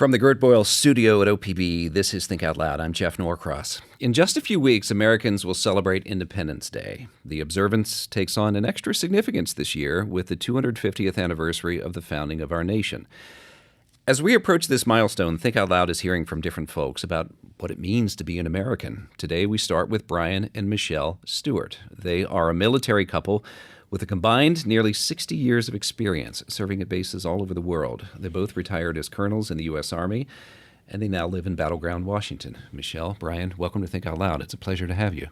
From the Gert Boyle studio at OPB, this is Think Out Loud. I'm Jeff Norcross. In just a few weeks, Americans will celebrate Independence Day. The observance takes on an extra significance this year with the 250th anniversary of the founding of our nation. As we approach this milestone, Think Out Loud is hearing from different folks about what it means to be an American. Today, we start with Bryan and Michelle Stewart. They are a military couple with a combined nearly 60 years of experience serving at bases all over the world. They both retired as colonels in the U.S. Army, and they now live in battleground Washington. Michelle, Bryan, welcome to Think Out Loud. It's a pleasure to have you.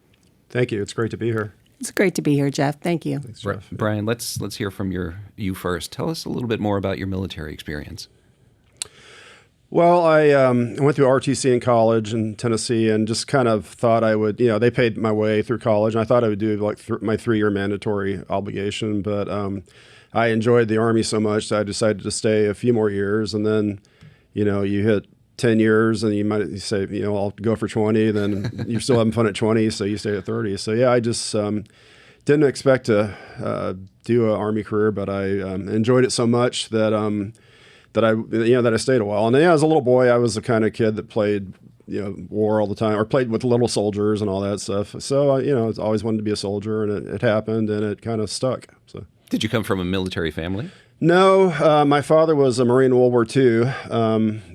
Thank you. It's great to be here. It's great to be here, Jeff. Thank you. Thanks, Jeff. Bryan, let's hear from you first. Tell us a little bit more about your military experience. Well, I went through RTC in college in Tennessee and just kind of thought I would, they paid my way through college. And I thought I would do my 3-year mandatory obligation, but I enjoyed the Army so much that I decided to stay a few more years. And then, you hit 10 years and you might say, I'll go for 20, then you're still having fun at 20, so you stay at 30. So yeah, I just didn't expect to do an Army career, but I enjoyed it so much that I stayed a while. And as a little boy, I was the kind of kid that played, war all the time, or played with little soldiers and all that stuff. So, I always wanted to be a soldier, and it happened, and it kind of stuck. So, did you come from a military family? No, my father was a Marine in World War II,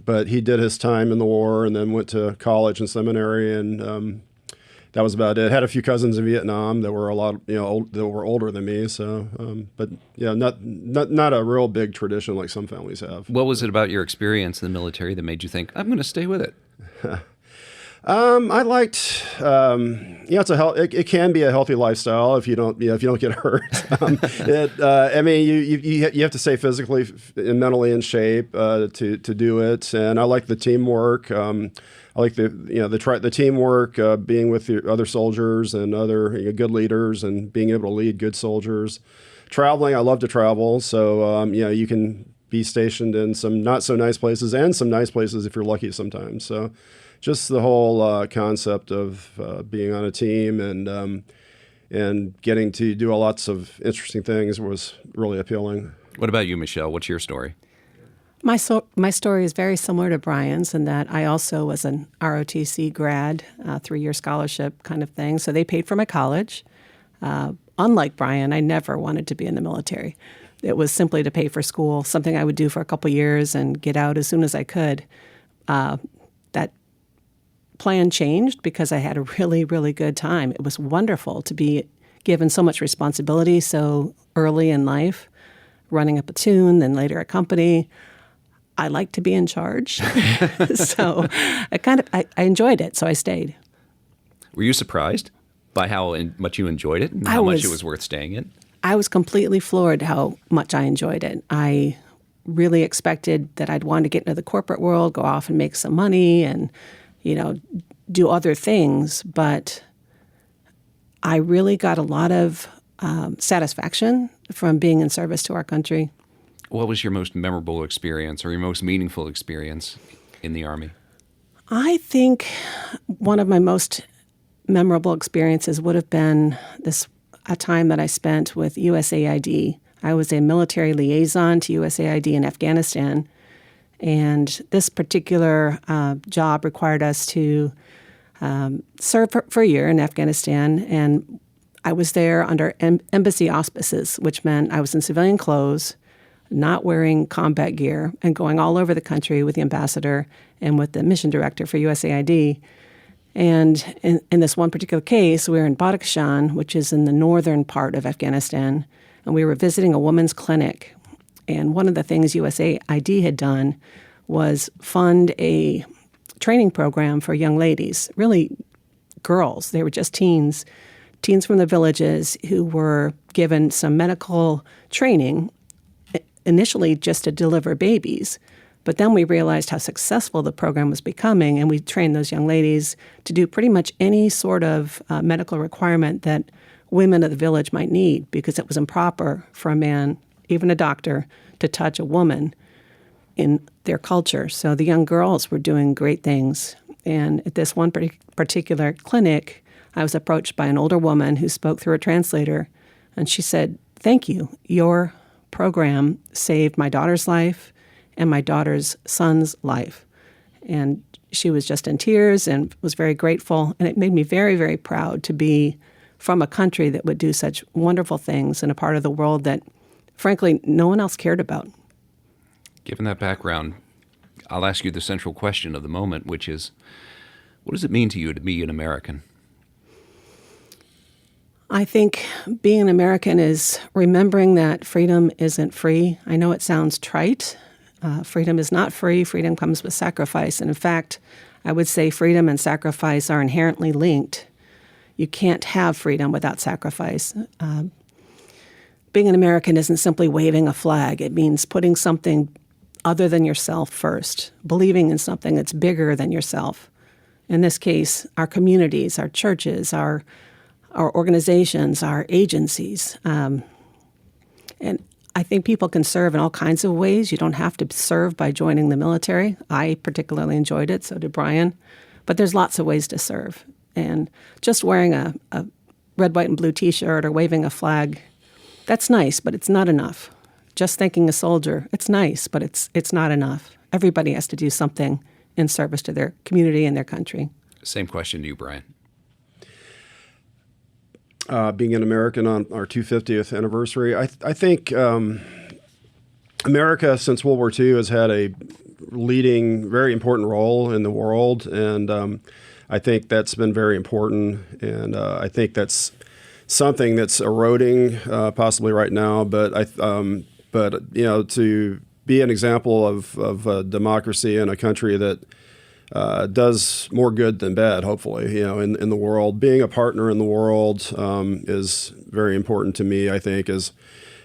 but he did his time in the war and then went to college and seminary, and that was about it. Had a few cousins in Vietnam that were that were older than me. So, but yeah, not a real big tradition like some families have. What was it about your experience in the military that made you think, I'm going to stay with it? I liked, it can be a healthy lifestyle if you don't get hurt. You have to stay physically and mentally in shape to do it, and I like the teamwork. I like the teamwork, being with the other soldiers and other good leaders, and being able to lead good soldiers. Traveling, I love to travel, so you can be stationed in some not so nice places and some nice places if you're lucky sometimes. So, just the whole concept of being on a team and getting to do lots of interesting things was really appealing. What about you, Michelle? What's your story? My story is very similar to Bryan's in that I also was an ROTC grad, 3-year scholarship kind of thing. So they paid for my college. Unlike Bryan, I never wanted to be in the military. It was simply to pay for school, something I would do for a couple years and get out as soon as I could. That plan changed because I had a really, really good time. It was wonderful to be given so much responsibility so early in life, running a platoon, then later a company. I like to be in charge. So I enjoyed it, so I stayed. Were you surprised by how much you enjoyed it and how much it was worth staying in? I was completely floored how much I enjoyed it. I really expected that I'd want to get into the corporate world, go off and make some money and, do other things. But I really got a lot of satisfaction from being in service to our country. What was your most memorable experience or your most meaningful experience in the Army? I think one of my most memorable experiences would have been a time that I spent with USAID. I was a military liaison to USAID in Afghanistan, and this particular job required us to serve for a year in Afghanistan, and I was there under embassy auspices, which meant I was in civilian clothes, not wearing combat gear, and going all over the country with the ambassador and with the mission director for USAID. And in this one particular case, we were in Badakhshan, which is in the northern part of Afghanistan, and we were visiting a women's clinic. And one of the things USAID had done was fund a training program for young ladies, really girls. They were just teens from the villages who were given some medical training, initially just to deliver babies. But then we realized how successful the program was becoming, and we trained those young ladies to do pretty much any sort of medical requirement that women of the village might need, because it was improper for a man, even a doctor, to touch a woman in their culture. So the young girls were doing great things. And at this one particular clinic, I was approached by an older woman who spoke through a translator, and she said, "Thank you. Your program saved my daughter's life and my daughter's son's life. And she was just in tears and was very grateful. And it made me very, very proud to be from a country that would do such wonderful things in a part of the world that, frankly, no one else cared about. Given that background, I'll ask you the central question of the moment, which is, what does it mean to you to be an American? I think being an American is remembering that freedom isn't free. I know it sounds trite. Freedom is not free. Freedom comes with sacrifice. And in fact, I would say freedom and sacrifice are inherently linked. You can't have freedom without sacrifice. Being an American isn't simply waving a flag. It means putting something other than yourself first, believing in something that's bigger than yourself. In this case, our communities, our churches, our organizations, our agencies. And I think people can serve in all kinds of ways. You don't have to serve by joining the military. I particularly enjoyed it, so did Bryan. But there's lots of ways to serve. And just wearing a red, white, and blue T-shirt or waving a flag, that's nice, but it's not enough. Just thanking a soldier, it's nice, but it's not enough. Everybody has to do something in service to their community and their country. Same question to you, Bryan. Being an American on our 250th anniversary, I think America since World War II has had a leading, very important role in the world, and I think that's been very important, and I think that's something that's eroding possibly right now. But to be an example of democracy in a country that does more good than bad, hopefully, in the world. Being a partner in the world is very important to me, I think, as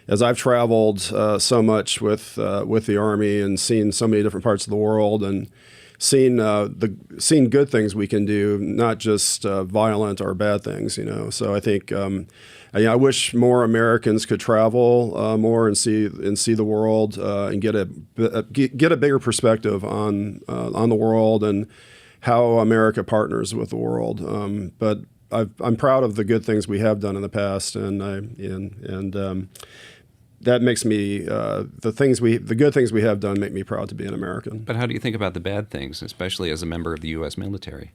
I've traveled so much with the Army and seen so many different parts of the world and seen good things we can do, not just violent or bad things, So I think I wish more Americans could travel more and see the world and get a bigger perspective on the world and how America partners with the world. But I'm proud of the good things we have done in the past, and that makes me the good things we have done make me proud to be an American. But how do you think about the bad things, especially as a member of the U.S. military?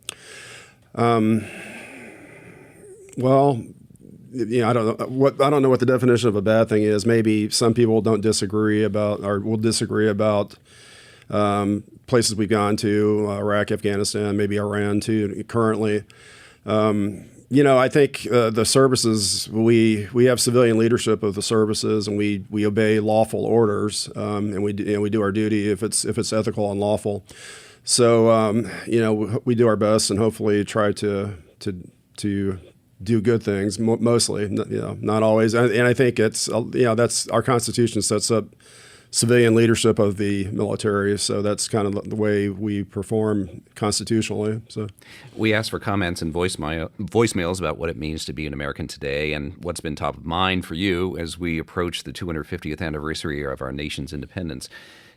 Well, I don't know what the definition of a bad thing is. Maybe some people don't disagree about, or will disagree about places we've gone to, Iraq, Afghanistan, maybe Iran too. Currently, I think the services, we have civilian leadership of the services, and we obey lawful orders, and we do our duty if it's ethical and lawful. So we do our best and hopefully try to do good things, mostly, not always. And I think it's that's our Constitution sets up civilian leadership of the military, so that's kind of the way we perform constitutionally. So we asked for comments and voicemails about what it means to be an American today and what's been top of mind for you as we approach the 250th anniversary of our nation's independence.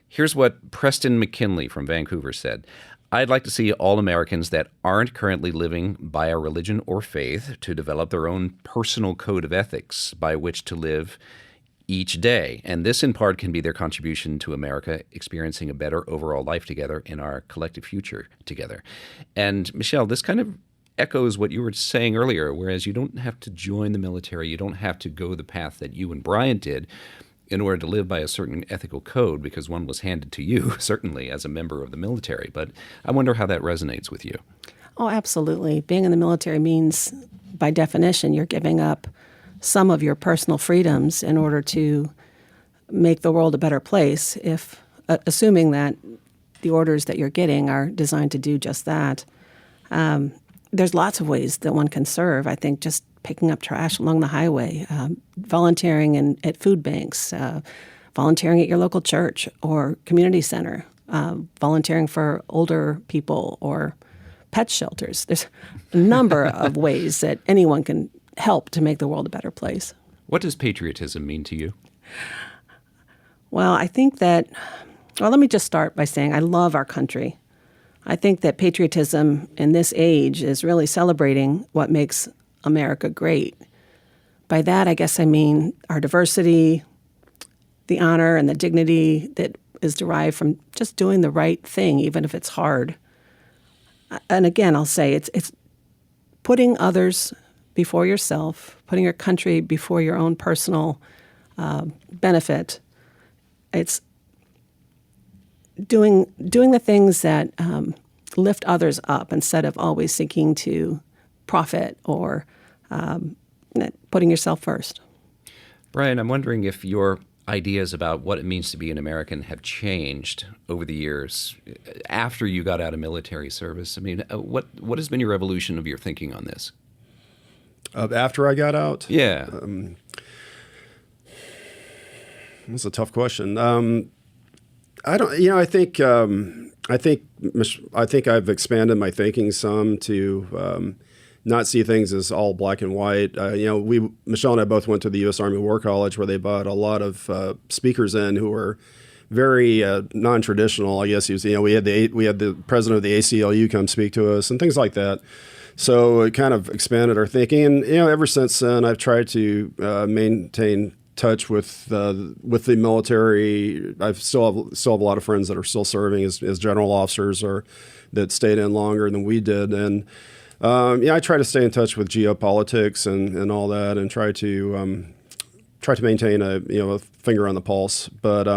Here's what Preston McKinley from Vancouver said. I'd like to see all Americans that aren't currently living by a religion or faith to develop their own personal code of ethics by which to live each day. And this, in part, can be their contribution to America experiencing a better overall life together in our collective future together. And, Michelle, this kind of echoes what you were saying earlier, whereas you don't have to join the military, you don't have to go the path that you and Bryan did in order to live by a certain ethical code, because one was handed to you, certainly, as a member of the military. But I wonder how that resonates with you. Oh, absolutely. Being in the military means, by definition, you're giving up some of your personal freedoms in order to make the world a better place, if assuming that the orders that you're getting are designed to do just that. There's lots of ways that one can serve. I think just picking up trash along the highway, volunteering at food banks, volunteering at your local church or community center, volunteering for older people or pet shelters. There's a number of ways that anyone can help to make the world a better place. What does patriotism mean to you? Well, I think that, let me just start by saying I love our country. I think that patriotism in this age is really celebrating what makes America great. By that, I guess I mean our diversity, the honor and the dignity that is derived from just doing the right thing, even if it's hard. And again, I'll say it's putting others before yourself, putting your country before your own personal benefit. It's doing the things that lift others up instead of always seeking to profit or putting yourself first. Bryan, I'm wondering if your ideas about what it means to be an American have changed over the years after you got out of military service. I mean, what has been your evolution of your thinking on this? After I got out? Yeah. That's a tough question. I don't. You know, I think I've expanded my thinking some to not see things as all black and white. Michelle and I both went to the U.S. Army War College, where they brought a lot of speakers in who were very non-traditional. I guess we had the president of the ACLU come speak to us and things like that. So it kind of expanded our thinking, and ever since then, I've tried to maintain touch with the military. I still have a lot of friends that are still serving as general officers or that stayed in longer than we did, and I try to stay in touch with geopolitics and all that, and try to maintain a finger on the pulse. But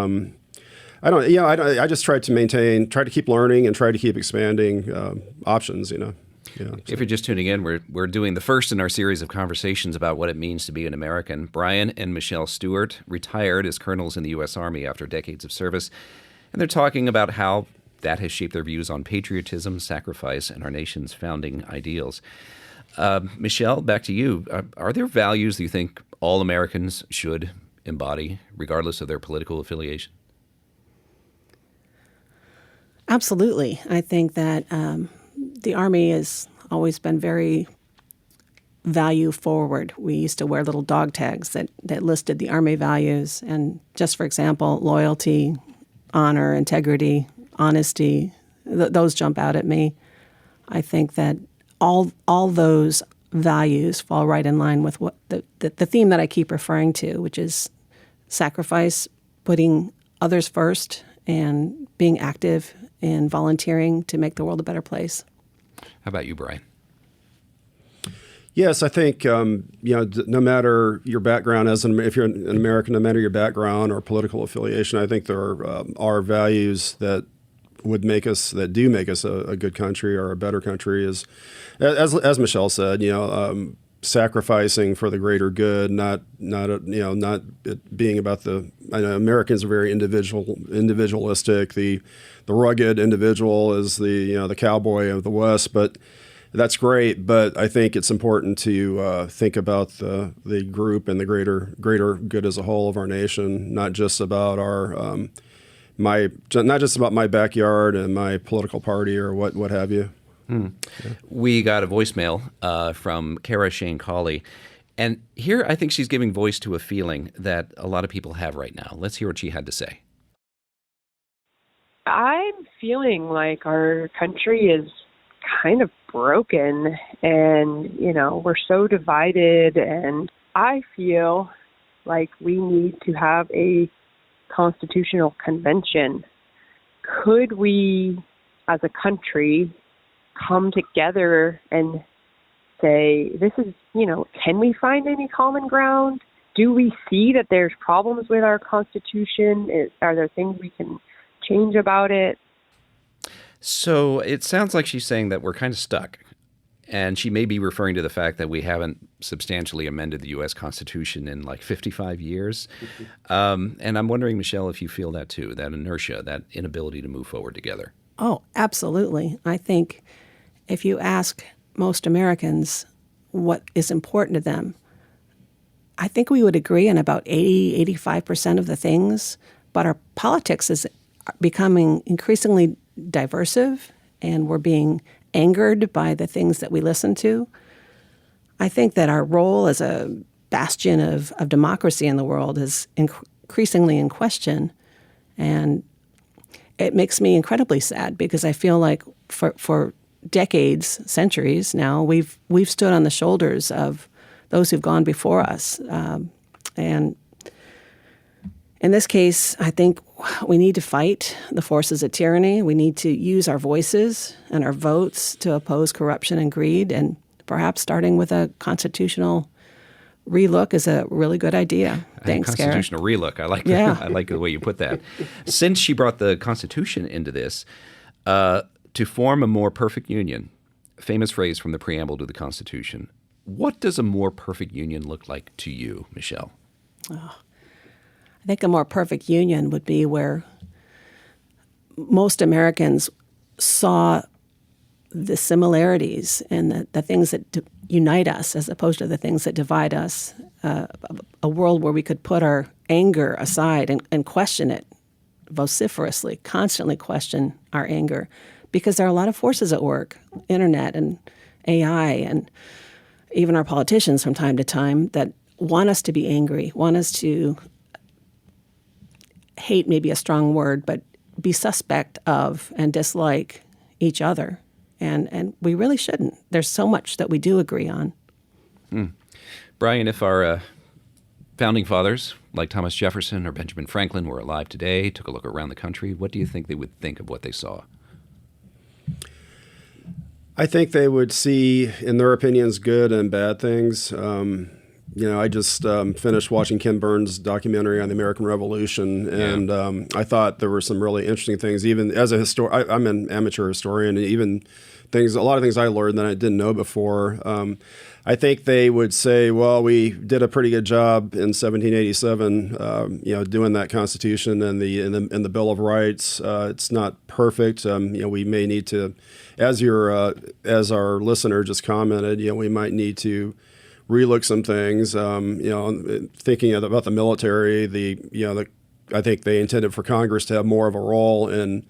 I just try to keep learning and try to keep expanding options. Yeah, If you're just tuning in, we're doing the first in our series of conversations about what it means to be an American. Bryan and Michelle Stewart retired as colonels in the U.S. Army after decades of service, and they're talking about how that has shaped their views on patriotism, sacrifice, and our nation's founding ideals. Michelle, back to you. Are there values that you think all Americans should embody, regardless of their political affiliation? Absolutely. I think that the Army has always been very value forward. We used to wear little dog tags that listed the Army values. And just for example, loyalty, honor, integrity, honesty, those jump out at me. I think that all those values fall right in line with what the theme that I keep referring to, which is sacrifice, putting others first, and being active in volunteering to make the world a better place. How about you, Bryan? Yes, I think no matter your background if you're an American, no matter your background or political affiliation, I think there are values that do make us a good country or a better country. As Michelle said, sacrificing for the greater good, not it being about I know Americans are very individualistic. The rugged individual is the cowboy of the West, but that's great. But I think it's important to think about the group and the greater good as a whole of our nation, not just about not just about my backyard and my political party or what have you. Yeah. We got a voicemail from Kara Shane Cawley. And here I think she's giving voice to a feeling that a lot of people have right now. Let's hear what she had to say. I'm feeling like our country is kind of broken and, we're so divided. And I feel like we need to have a constitutional convention. Could we, as a country, come together and say, this is, can we find any common ground? Do we see that there's problems with our Constitution? Are there things we can change about it? So it sounds like she's saying that we're kind of stuck. And she may be referring to the fact that we haven't substantially amended the U.S. Constitution in like 55 years. And I'm wondering, Michelle, if you feel that too, that inertia, that inability to move forward together. Oh, absolutely. I think if you ask most Americans what is important to them, I think we would agree on about 85% of the things, but our politics is becoming increasingly diversive, and we're being angered by the things that we listen to. I think that our role as a bastion of democracy in the world is increasingly in question, and it makes me incredibly sad because I feel like for decades, centuries now, we've stood on the shoulders of those who've gone before us. And in this case, I think we need to fight the forces of tyranny. We need to use our voices and our votes to oppose corruption and greed, and perhaps starting with a constitutional relook is a really good idea. Thanks, Garrett. Constitutional relook. I like I like the way you put that. Since she brought the Constitution into this, to form a more perfect union, famous phrase from the preamble to the Constitution. What does a more perfect union look like to you, Michelle? I think a more perfect union would be where most Americans saw the similarities and the things that unite us as opposed to the things that divide us. A world where we could put our anger aside and question it vociferously, constantly question our anger, because there are a lot of forces at work, internet and AI and even our politicians from time to time that want us to be angry, want us to hate, maybe a strong word, but be suspect of and dislike each other. And we really shouldn't. There's so much that we do agree on. Bryan, if our founding fathers, like Thomas Jefferson or Benjamin Franklin, were alive today, took a look around the country, what do you think they would think of what they saw? I think they would see, in their opinions, good and bad things. I just finished watching Ken Burns' documentary on the American Revolution, and I thought there were some really interesting things. Even as a I'm an amateur historian, and even a lot of things I learned that I didn't know before. I think they would say, "Well, we did a pretty good job in 1787, doing that Constitution and the Bill of Rights. It's not perfect. We may need to, as our listener just commented, we might need to relook some things. Thinking about the military, I think they intended for Congress to have more of a role in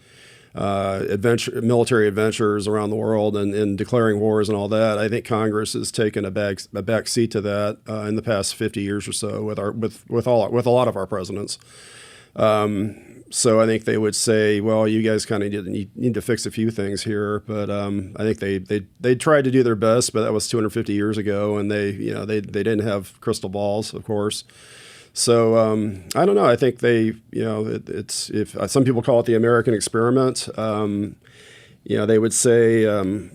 military adventures around the world and declaring wars and all that. I think Congress has taken a back seat to that in the past 50 years or so with a lot of our presidents. So I think they would say, well, you guys kind of need to fix a few things here. But I think they tried to do their best, but that was 250 years ago, and they didn't have crystal balls, of course. So I don't know. I think it's if some people call it the American experiment. They would say,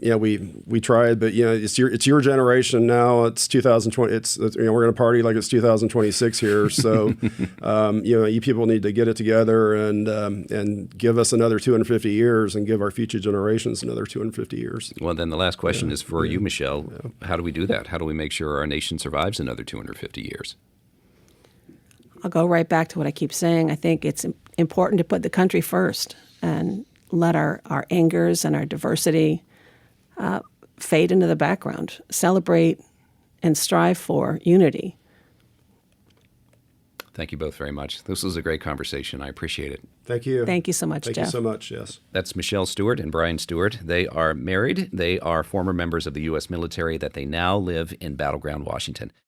we tried, but it's your generation now. It's 2020. We're going to party like it's 2026 here. So you people need to get it together and give us another 250 years and give our future generations another 250 years. Well, then the last question is for you, Michelle. How do we do that? How do we make sure our nation survives another 250 years? I'll go right back to what I keep saying. I think it's important to put the country first and let our angers and our diversity fade into the background. Celebrate and strive for unity. Thank you both very much. This was a great conversation. I appreciate it. Thank you. Thank you so much, Jeff. Thank you so much, yes. That's Michelle Stewart and Bryan Stewart. They are married. They are former members of the U.S. military that they now live in Battleground, Washington.